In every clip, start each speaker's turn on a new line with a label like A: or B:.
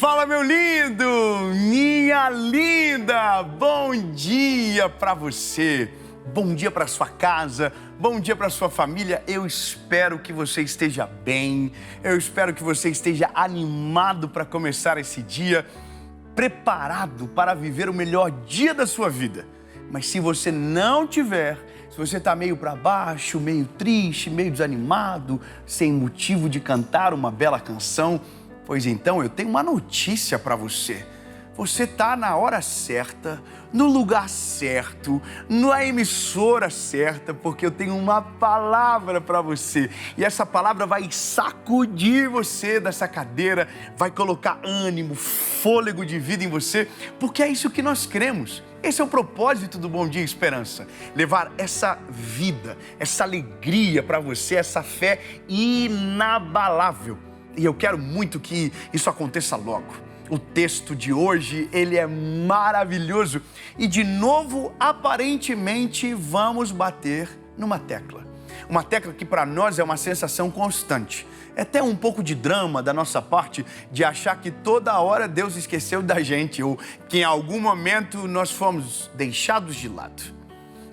A: Fala, meu lindo, minha linda, bom dia para você, bom dia para sua casa, bom dia para sua família. Eu espero que você esteja bem, eu espero que você esteja animado para começar esse dia, preparado para viver o melhor dia da sua vida. Mas se você não tiver, se você está meio para baixo, meio triste, meio desanimado, sem motivo de cantar uma bela canção, pois então eu tenho uma notícia para você. Você está na hora certa, no lugar certo, na emissora certa, porque eu tenho uma palavra para você. E essa palavra vai sacudir você dessa cadeira, vai colocar ânimo, fôlego de vida em você, porque é isso que nós cremos. Esse é o propósito do Bom Dia Esperança, levar essa vida, essa alegria para você, essa fé inabalável. E eu quero muito que isso aconteça logo. O texto de hoje, ele é maravilhoso. E de novo, aparentemente, vamos bater numa tecla. Uma tecla que para nós é uma sensação constante. É até um pouco de drama da nossa parte de achar que toda hora Deus esqueceu da gente ou que em algum momento nós fomos deixados de lado.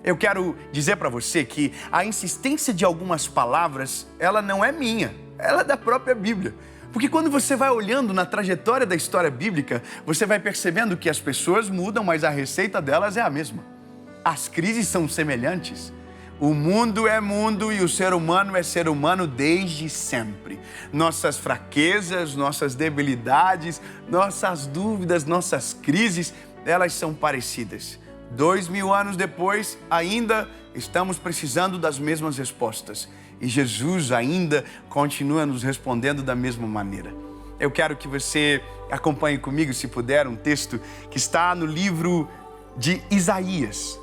A: Eu quero dizer para você que a insistência de algumas palavras, ela não é minha. Ela é da própria Bíblia. Porque quando você vai olhando na trajetória da história bíblica, você vai percebendo que as pessoas mudam, mas a receita delas é a mesma. As crises são semelhantes. O mundo é mundo e o ser humano é ser humano desde sempre. Nossas fraquezas, nossas debilidades, nossas dúvidas, nossas crises, elas são parecidas. 2000 anos depois, ainda estamos precisando das mesmas respostas. E Jesus ainda continua nos respondendo da mesma maneira. Eu quero que você acompanhe comigo, se puder, um texto que está no livro de Isaías.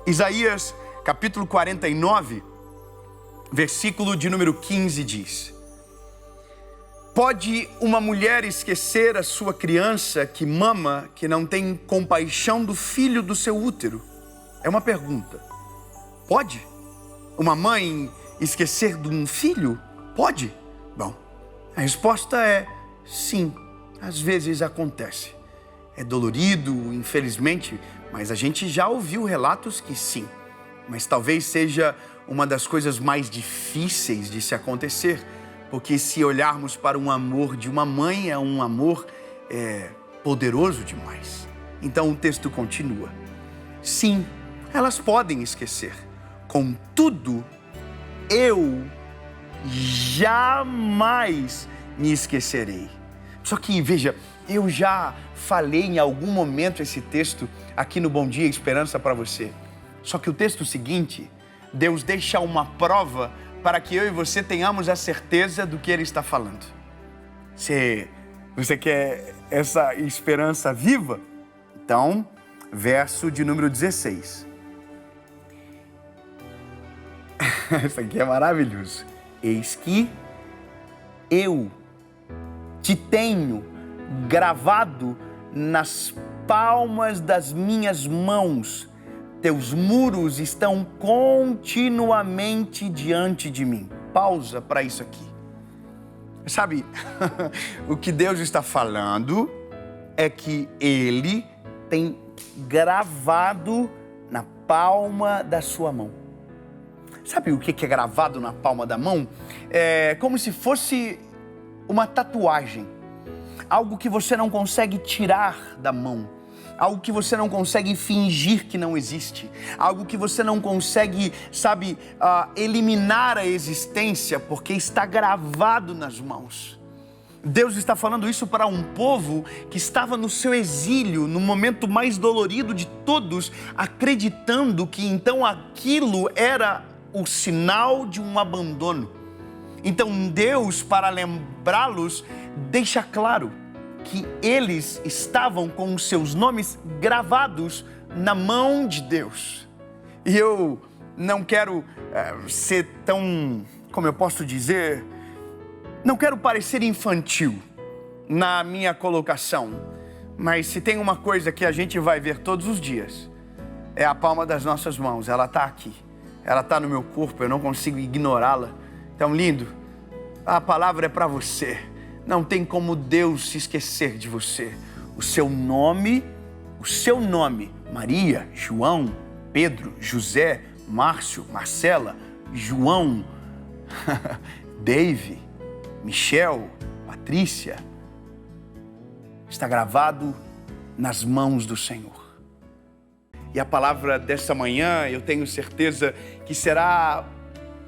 A: Isaías, capítulo 49, versículo de número 15 diz: Pode uma mulher esquecer a sua criança que mama, que não tem compaixão do filho do seu útero? É uma pergunta. Pode? Uma mãe esquecer de um filho? Pode? Bom, a resposta é sim, às vezes acontece. É dolorido, infelizmente, mas a gente já ouviu relatos que sim. Mas talvez seja uma das coisas mais difíceis de se acontecer, porque se olharmos para um amor de uma mãe, é um amor poderoso demais. Então o texto continua. Sim, elas podem esquecer. Contudo, eu jamais me esquecerei. Só que, veja, eu já falei em algum momento esse texto aqui no Bom Dia Esperança para você. Só que o texto seguinte, Deus deixa uma prova para que eu e você tenhamos a certeza do que Ele está falando. Você quer essa esperança viva? Então, verso de número 16. Isso aqui é maravilhoso. Eis que eu te tenho gravado nas palmas das minhas mãos. Teus muros estão continuamente diante de mim. Pausa para isso aqui. Sabe, o que Deus está falando é que Ele tem gravado na palma da sua mão. Sabe o que é gravado na palma da mão? É como se fosse uma tatuagem. Algo que você não consegue tirar da mão. Algo que você não consegue fingir que não existe. Algo que você não consegue, eliminar a existência, porque está gravado nas mãos. Deus está falando isso para um povo que estava no seu exílio, no momento mais dolorido de todos, acreditando que então aquilo era o sinal de um abandono. Então Deus, para lembrá-los, deixa claro que eles estavam com os seus nomes gravados na mão de Deus. E eu não quero ser tão, como eu posso dizer, não quero parecer infantil na minha colocação, mas se tem uma coisa que a gente vai ver todos os dias, é a palma das nossas mãos. Ela está aqui. Ela está no meu corpo, eu não consigo ignorá-la. Então, lindo, a palavra é para você. Não tem como Deus se esquecer de você. O seu nome, Maria, João, Pedro, José, Márcio, Marcela, João, Dave, Michel, Patrícia, está gravado nas mãos do Senhor. E a palavra dessa manhã, eu tenho certeza que será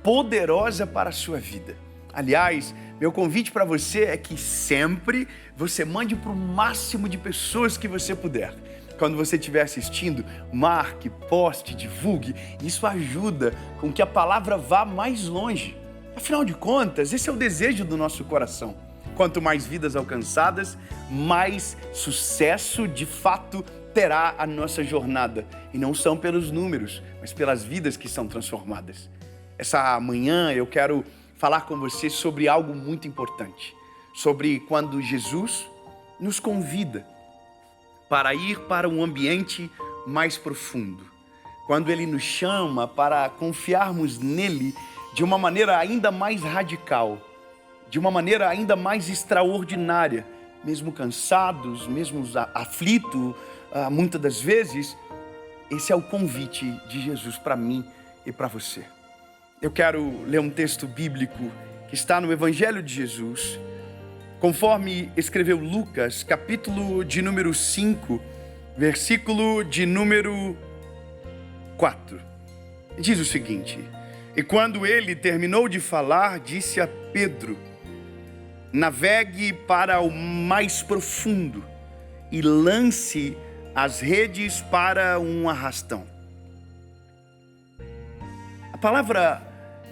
A: poderosa para a sua vida. Aliás, meu convite para você é que sempre você mande para o máximo de pessoas que você puder. Quando você estiver assistindo, marque, poste, divulgue. Isso ajuda com que a palavra vá mais longe. Afinal de contas, esse é o desejo do nosso coração. Quanto mais vidas alcançadas, mais sucesso de fato terá a nossa jornada. E não são pelos números, mas pelas vidas que são transformadas. Essa manhã eu quero falar com você sobre algo muito importante. Sobre quando Jesus nos convida para ir para um ambiente mais profundo. Quando Ele nos chama para confiarmos nele de uma maneira ainda mais radical, de uma maneira ainda mais extraordinária, mesmo cansados, mesmo aflitos, muitas das vezes, esse é o convite de Jesus para mim e para você. Eu quero ler um texto bíblico que está no Evangelho de Jesus, conforme escreveu Lucas, capítulo de número 5, versículo de número 4. Diz o seguinte: e quando ele terminou de falar, disse a Pedro: navegue para o mais profundo e lance as redes para um arrastão. A palavra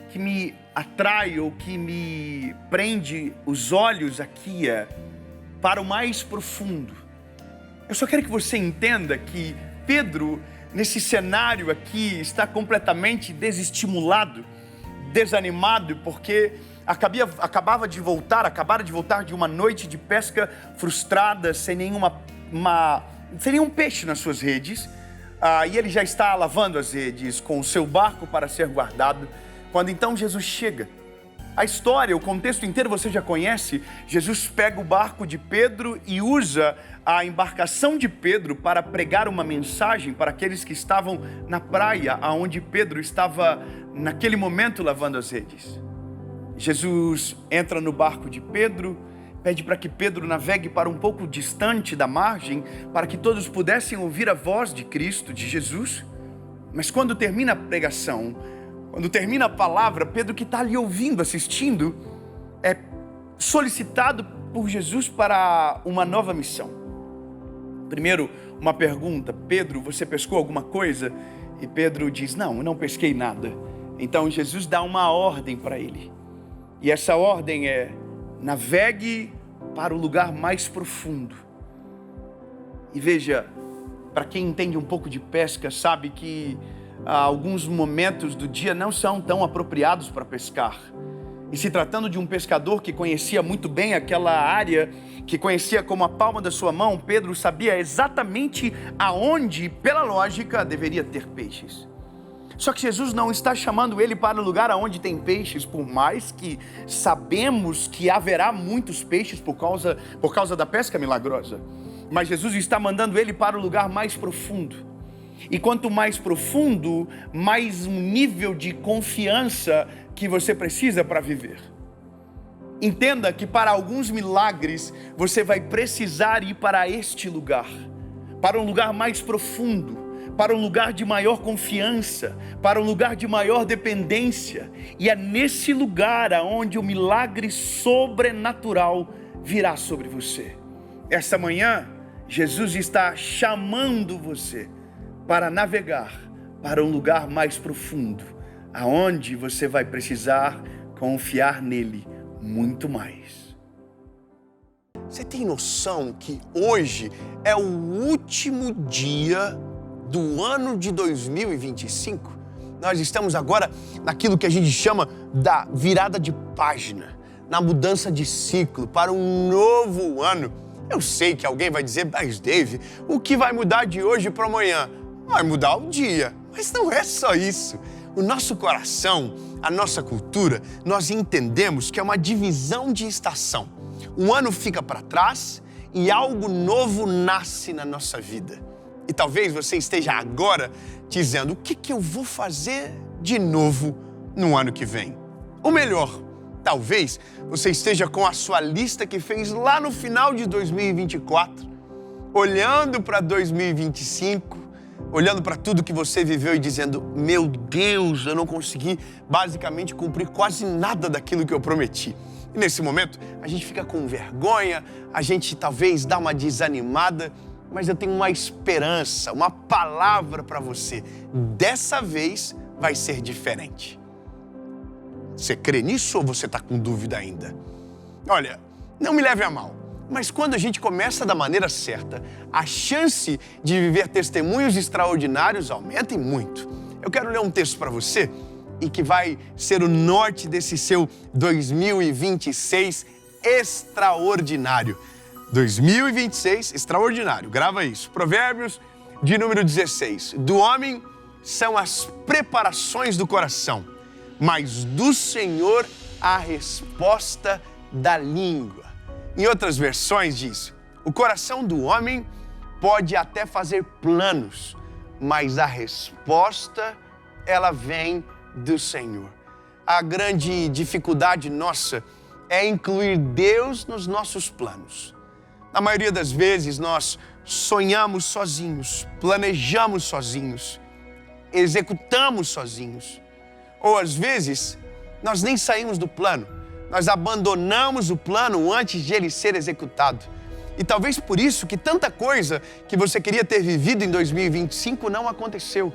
A: que me atrai ou que me prende os olhos aqui é para o mais profundo. Eu só quero que você entenda que Pedro, nesse cenário aqui, está completamente desestimulado, desanimado, porque acabara de voltar de uma noite de pesca frustrada, sem nenhum peixe nas suas redes, e ele já está lavando as redes com o seu barco para ser guardado, quando então Jesus chega. A história, o contexto inteiro você já conhece. Jesus pega o barco de Pedro e usa a embarcação de Pedro para pregar uma mensagem para aqueles que estavam na praia, aonde Pedro estava naquele momento lavando as redes. Jesus entra no barco de Pedro, pede para que Pedro navegue para um pouco distante da margem, para que todos pudessem ouvir a voz de Cristo, de Jesus. Mas quando termina a pregação, quando termina a palavra, Pedro, que está ali ouvindo, assistindo, é solicitado por Jesus para uma nova missão. Primeiro, uma pergunta: Pedro, você pescou alguma coisa? E Pedro diz: não, eu não pesquei nada. Então Jesus dá uma ordem para ele. E essa ordem é: navegue para o lugar mais profundo. E veja, para quem entende um pouco de pesca, sabe que alguns momentos do dia não são tão apropriados para pescar. E se tratando de um pescador que conhecia muito bem aquela área, que conhecia como a palma da sua mão, Pedro sabia exatamente aonde, pela lógica, deveria ter peixes. Só que Jesus não está chamando ele para o lugar onde tem peixes, por mais que sabemos que haverá muitos peixes por causa da pesca milagrosa. Mas Jesus está mandando ele para o lugar mais profundo. E quanto mais profundo, mais um nível de confiança que você precisa para viver. Entenda que para alguns milagres, você vai precisar ir para este lugar, para um lugar mais profundo, para um lugar de maior confiança, para um lugar de maior dependência. E é nesse lugar onde o milagre sobrenatural virá sobre você. Esta manhã, Jesus está chamando você para navegar para um lugar mais profundo, aonde você vai precisar confiar nele muito mais.
B: Você tem noção que hoje é o último dia do ano de 2025? Nós estamos agora naquilo que a gente chama da virada de página, na mudança de ciclo para um novo ano. Eu sei que alguém vai dizer: mas Dave, o que vai mudar de hoje para amanhã? Vai mudar o dia, mas não é só isso. O nosso coração, a nossa cultura, nós entendemos que é uma divisão de estação. um ano fica para trás e algo novo nasce na nossa vida. E talvez você esteja agora dizendo, o que eu vou fazer de novo no ano que vem? Ou melhor, talvez você esteja com a sua lista que fez lá no final de 2024, olhando para 2025, olhando para tudo que você viveu e dizendo, meu Deus, eu não consegui basicamente cumprir quase nada daquilo que eu prometi. E nesse momento, a gente fica com vergonha, a gente talvez dá uma desanimada, mas eu tenho uma esperança, uma palavra para você. Dessa vez vai ser diferente. Você crê nisso ou você está com dúvida ainda? Olha, não me leve a mal, mas quando a gente começa da maneira certa, a chance de viver testemunhos extraordinários aumenta e muito. Eu quero ler um texto para você e que vai ser o norte desse seu 2026 extraordinário. 2026 extraordinário, grava isso. Provérbios de número 16. Do homem são as preparações do coração, mas do Senhor a resposta da língua. Em outras versões diz, o coração do homem pode até fazer planos, mas a resposta, ela vem do Senhor. A grande dificuldade nossa é incluir Deus nos nossos planos. Na maioria das vezes nós sonhamos sozinhos, planejamos sozinhos, executamos sozinhos. Ou às vezes nós nem saímos do plano, nós abandonamos o plano antes de ele ser executado. E talvez por isso que tanta coisa que você queria ter vivido em 2025 não aconteceu.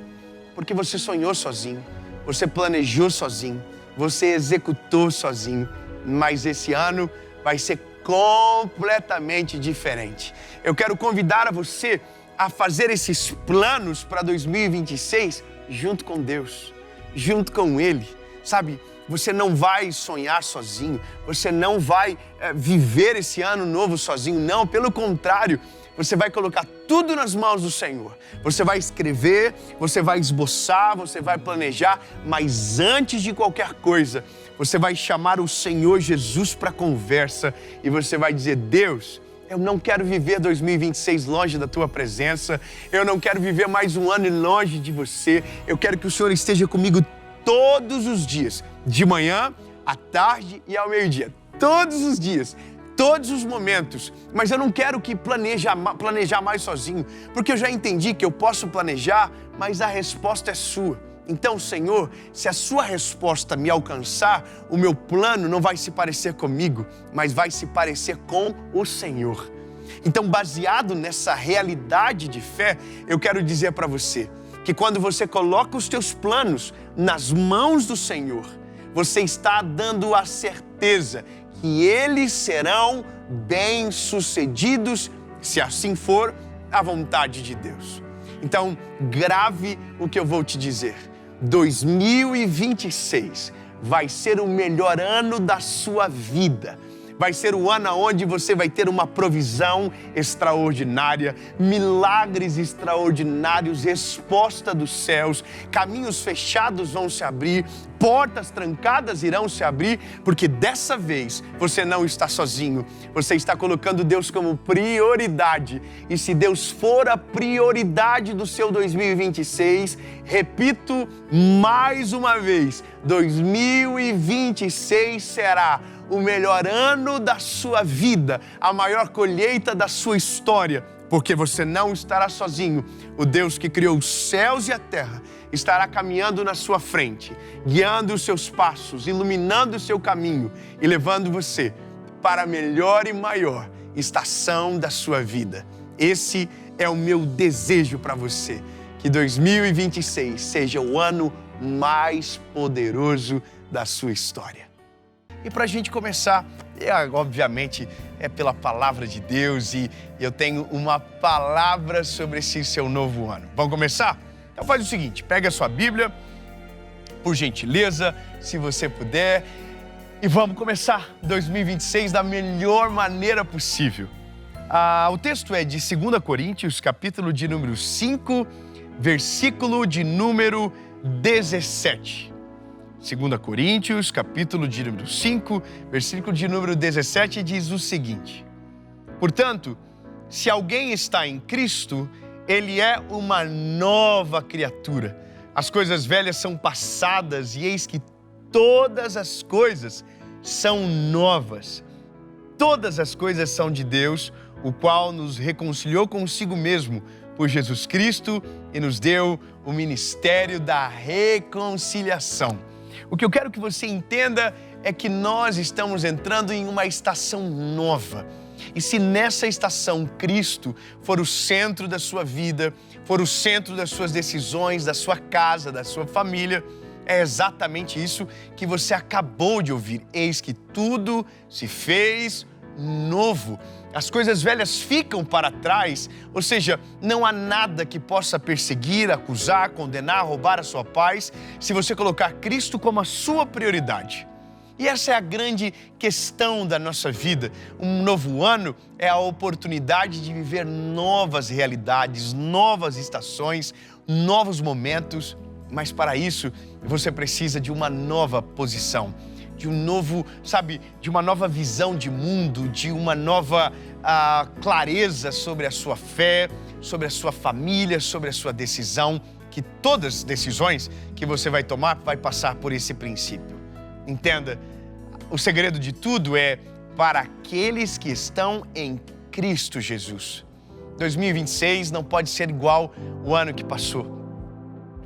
B: Porque você sonhou sozinho, você planejou sozinho, você executou sozinho. Mas esse ano vai ser completamente diferente. Eu quero convidar a você a fazer esses planos para 2026 junto com Deus, junto com Ele. Sabe, você não vai sonhar sozinho, você não vai viver esse ano novo sozinho, não. Pelo contrário, você vai colocar tudo nas mãos do Senhor. Você vai escrever, você vai esboçar, você vai planejar, mas antes de qualquer coisa, você vai chamar o Senhor Jesus para conversa e você vai dizer, Deus, eu não quero viver 2026 longe da Tua presença, eu não quero viver mais um ano longe de Você, eu quero que o Senhor esteja comigo todos os dias, de manhã, à tarde e ao meio-dia, todos os dias, todos os momentos, mas eu não quero que planejar mais sozinho, porque eu já entendi que eu posso planejar, mas a resposta é sua. Então, Senhor, se a sua resposta me alcançar, o meu plano não vai se parecer comigo, mas vai se parecer com o Senhor. Então, baseado nessa realidade de fé, eu quero dizer para você que quando você coloca os teus planos nas mãos do Senhor, você está dando a certeza que eles serão bem-sucedidos, se assim for a vontade de Deus. Então, grave o que eu vou te dizer. 2026 vai ser o melhor ano da sua vida. Vai ser o ano onde você vai ter uma provisão extraordinária, milagres extraordinários, resposta dos céus, caminhos fechados vão se abrir, portas trancadas irão se abrir, porque dessa vez você não está sozinho, você está colocando Deus como prioridade. E se Deus for a prioridade do seu 2026, repito mais uma vez, 2026 será o melhor ano da sua vida, a maior colheita da sua história, porque você não estará sozinho. O Deus que criou os céus e a terra estará caminhando na sua frente, guiando os seus passos, iluminando o seu caminho e levando você para a melhor e maior estação da sua vida. Esse é o meu desejo para você, que 2026 seja o ano mais poderoso da sua história. E para a gente começar, obviamente, é pela palavra de Deus e eu tenho uma palavra sobre esse seu novo ano. Vamos começar? Então faz o seguinte, pega a sua Bíblia, por gentileza, se você puder, e vamos começar 2026 da melhor maneira possível. O texto é de 2 Coríntios, capítulo de número 5, versículo de número 17.
A: 2 Coríntios, capítulo de número 5, versículo de número 17, diz o seguinte: portanto, se alguém está em Cristo, ele é uma nova criatura. As coisas velhas são passadas e eis que todas as coisas são novas. Todas as coisas são de Deus, o qual nos reconciliou consigo mesmo por Jesus Cristo e nos deu o ministério da reconciliação. O que eu quero que você entenda é que nós estamos entrando em uma estação nova. E se nessa estação Cristo for o centro da sua vida, for o centro das suas decisões, da sua casa, da sua família, é exatamente isso que você acabou de ouvir. Eis que tudo se fez novo. As coisas velhas ficam para trás, ou seja, não há nada que possa perseguir, acusar, condenar, roubar a sua paz, se você colocar Cristo como a sua prioridade. E essa é a grande questão da nossa vida. Um novo ano é a oportunidade de viver novas realidades, novas estações, novos momentos, mas para isso você precisa de uma nova posição, de um novo, de uma nova visão de mundo, de uma nova clareza sobre a sua fé, sobre a sua família, sobre a sua decisão, que todas as decisões que você vai tomar vai passar por esse princípio. Entenda, o segredo de tudo é para aqueles que estão em Cristo Jesus. 2026 não pode ser igual o ano que passou.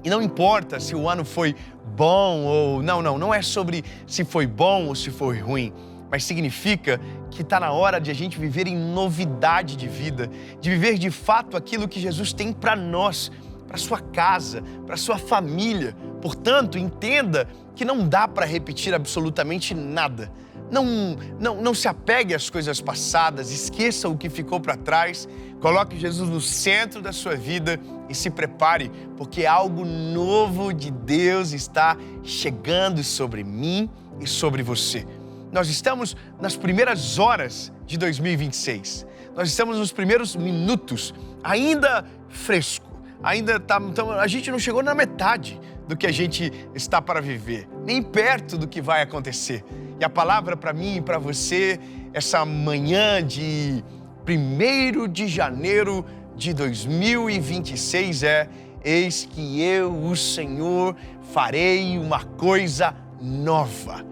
A: E não importa se o ano foi bom ou não é sobre se foi bom ou se foi ruim, mas significa que está na hora de a gente viver em novidade de vida, de viver de fato aquilo que Jesus tem para nós, para sua casa, para sua família. Portanto, entenda que não dá para repetir absolutamente nada. Não se apegue às coisas passadas, esqueça o que ficou para trás, coloque Jesus no centro da sua vida e se prepare, porque algo novo de Deus está chegando sobre mim e sobre você. Nós estamos nas primeiras horas de 2026. Nós estamos nos primeiros minutos, ainda fresco. A gente não chegou na metade do que a gente está para viver, nem perto do que vai acontecer. E a palavra para mim e para você, essa manhã de 1º de janeiro de 2026 é: eis que eu, o Senhor, farei uma coisa nova.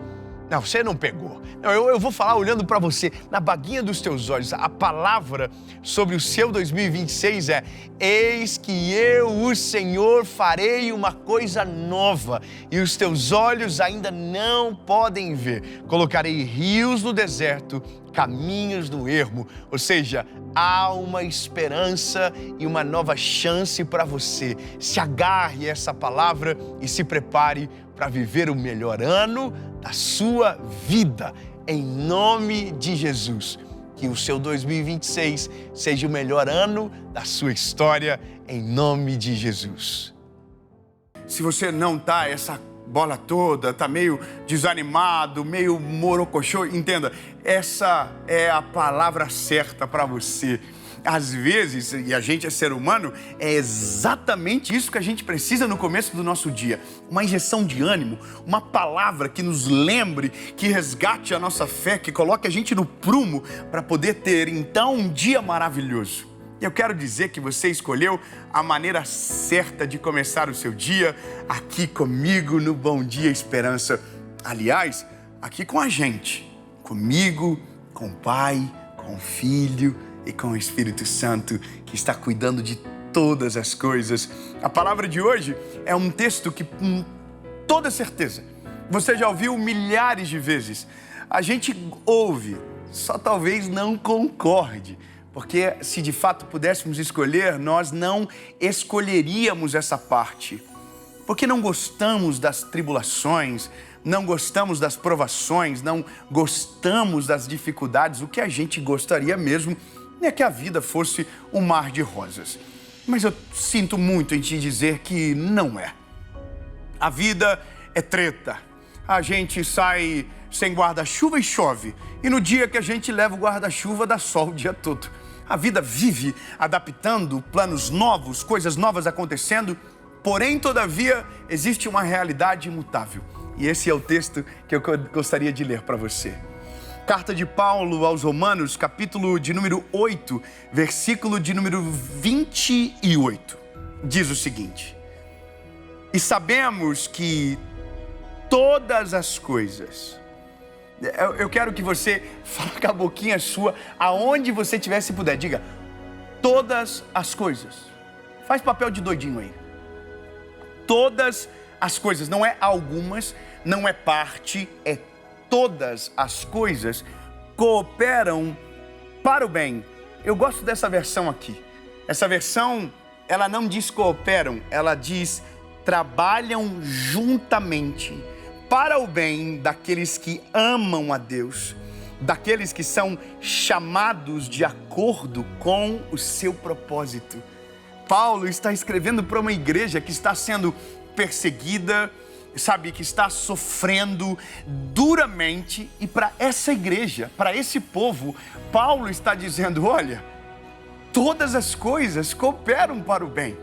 A: Não, você não pegou. Não, eu vou falar olhando para você, na baguinha dos teus olhos. A palavra sobre o seu 2026 é: eis que eu, o Senhor, farei uma coisa nova e os teus olhos ainda não podem ver. Colocarei rios no deserto, caminhos no ermo. Ou seja, há uma esperança e uma nova chance para você. Se agarre a essa palavra e se prepare para viver o melhor ano da sua vida. Em nome de Jesus, que o seu 2026 seja o melhor ano da sua história, em nome de Jesus.
B: Se você não tá essa bola toda, tá meio desanimado, meio morocochô, entenda, essa é a palavra certa para você. Às vezes, e a gente é ser humano, é exatamente isso que a gente precisa no começo do nosso dia. Uma injeção de ânimo, uma palavra que nos lembre, que resgate a nossa fé, que coloque a gente no prumo para poder ter, então, um dia maravilhoso. Eu quero dizer que você escolheu a maneira certa de começar o seu dia aqui comigo no Bom Dia Esperança. Aliás, aqui com a gente, comigo, com o Pai, com o Filho e com o Espírito Santo, que está cuidando de todas as coisas. A palavra de hoje é um texto que, com toda certeza, você já ouviu milhares de vezes. A gente ouve, só talvez não concorde, porque se de fato pudéssemos escolher, nós não escolheríamos essa parte. Porque não gostamos das tribulações, não gostamos das provações, não gostamos das dificuldades. O que a gente gostaria mesmo é que a vida fosse um mar de rosas. Mas eu sinto muito em te dizer que não é. A vida é treta. A gente sai sem guarda-chuva e chove. E no dia que a gente leva o guarda-chuva, dá sol o dia todo. A vida vive adaptando, planos novos, coisas novas acontecendo. Porém, todavia, existe uma realidade imutável.
A: E esse é o texto que eu gostaria de ler para você. Carta de Paulo aos Romanos, capítulo de número 8, versículo de número 28. Diz o seguinte: e sabemos que todas as coisas... Eu quero que você fale com a boquinha sua, aonde você estiver, se puder. Diga, todas as coisas. Faz papel de doidinho aí. Todas as coisas, não é algumas, não é parte, é todas as coisas cooperam para o bem. Eu gosto dessa versão aqui. Essa versão, ela não diz cooperam, ela diz trabalham juntamente para o bem daqueles que amam a Deus, daqueles que são chamados de acordo com o seu propósito. Paulo está escrevendo para uma igreja que está sendo perseguida, sabe, que está sofrendo duramente, e para essa igreja, para esse povo, Paulo está dizendo, olha, todas as coisas cooperam para o bem.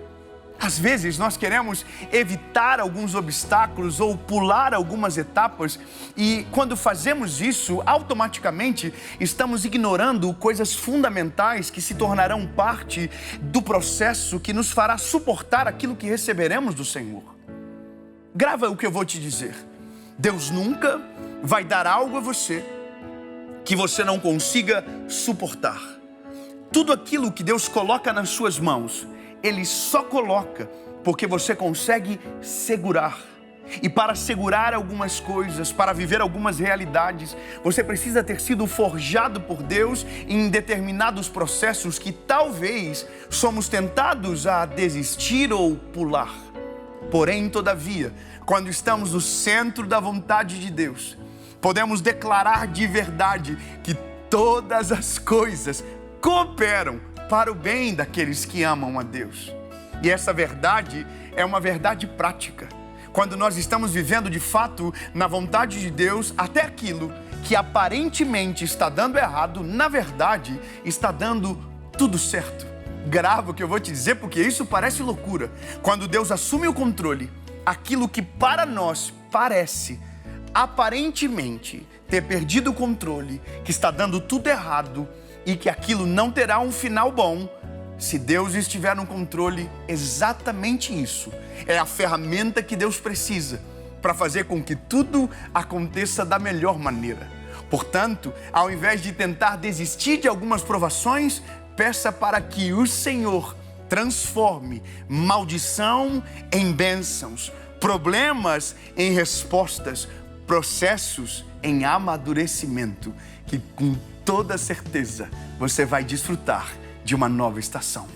A: Às vezes nós queremos evitar alguns obstáculos ou pular algumas etapas, e quando fazemos isso, automaticamente estamos ignorando coisas fundamentais que se tornarão parte do processo que nos fará suportar aquilo que receberemos do Senhor. Grava o que eu vou te dizer. Deus nunca vai dar algo a você que você não consiga suportar. Tudo aquilo que Deus coloca nas suas mãos, Ele só coloca porque você consegue segurar. E para segurar algumas coisas, para viver algumas realidades, você precisa ter sido forjado por Deus em determinados processos que talvez somos tentados a desistir ou pular. Porém, todavia, quando estamos no centro da vontade de Deus, podemos declarar de verdade que todas as coisas cooperam para o bem daqueles que amam a Deus. E essa verdade é uma verdade prática. Quando nós estamos vivendo de fato na vontade de Deus, até aquilo que aparentemente está dando errado, na verdade está dando tudo certo. Grava o que eu vou te dizer, porque isso parece loucura. Quando Deus assume o controle, aquilo que para nós parece aparentemente ter perdido o controle, que está dando tudo errado, e que aquilo não terá um final bom, se Deus estiver no controle, exatamente isso é a ferramenta que Deus precisa para fazer com que tudo aconteça da melhor maneira. Portanto, ao invés de tentar desistir de algumas provações, peça para que o Senhor transforme maldição em bênçãos, problemas em respostas, processos em amadurecimento, que com toda certeza você vai desfrutar de uma nova estação.